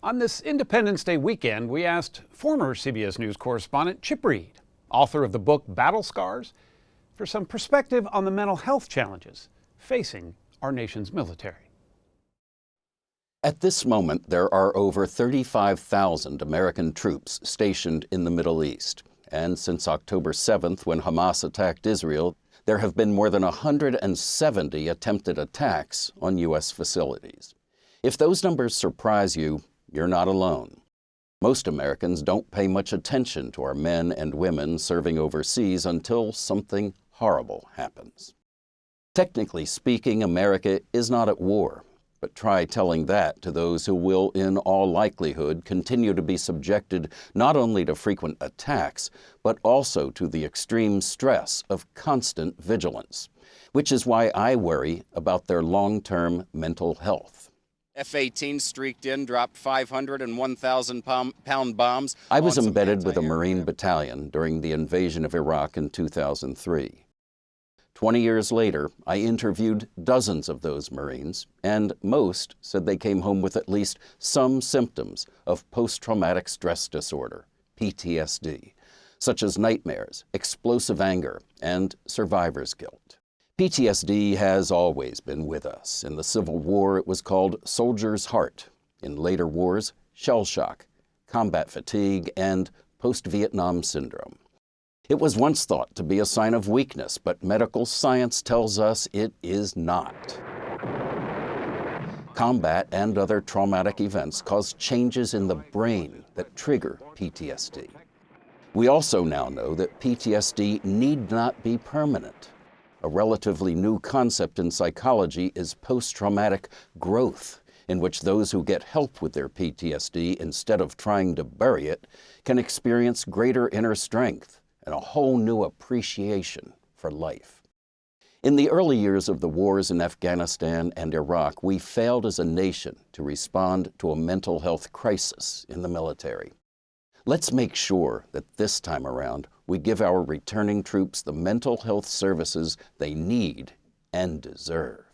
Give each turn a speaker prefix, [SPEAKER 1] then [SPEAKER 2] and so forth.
[SPEAKER 1] On this Independence Day weekend, we asked former CBS News correspondent Chip Reid, author of the book Battle Scars, for some perspective on the mental health challenges facing our nation's military.
[SPEAKER 2] At this moment, there are over 35,000 American troops stationed in the Middle East. And since October 7th, when Hamas attacked Israel, there have been more than 170 attempted attacks on U.S. facilities. If those numbers surprise you, you're not alone. Most Americans don't pay much attention to our men and women serving overseas until something horrible happens. Technically speaking, America is not at war, but try telling that to those who will, in all likelihood, continue to be subjected not only to frequent attacks, but also to the extreme stress of constant vigilance, which is why I worry about their long-term mental health.
[SPEAKER 3] F-18 streaked in, dropped 500 and 1,000-pound bombs.
[SPEAKER 2] I was embedded with a Marine battalion during the invasion of Iraq in 2003. 20 years later, I interviewed dozens of those Marines, and most said they came home with at least some symptoms of post-traumatic stress disorder, PTSD, such as nightmares, explosive anger, and survivor's guilt. PTSD has always been with us. In the Civil War, it was called soldier's heart. In later wars, shell shock, combat fatigue, and post-Vietnam syndrome. It was once thought to be a sign of weakness, but medical science tells us it is not. Combat and other traumatic events cause changes in the brain that trigger PTSD. We also now know that PTSD need not be permanent. A relatively new concept in psychology is post-traumatic growth, in which those who get help with their PTSD instead of trying to bury it can experience greater inner strength and a whole new appreciation for life. In the early years of the wars in Afghanistan and Iraq, we failed as a nation to respond to a mental health crisis in the military. Let's make sure that this time around, we give our returning troops the mental health services they need and deserve.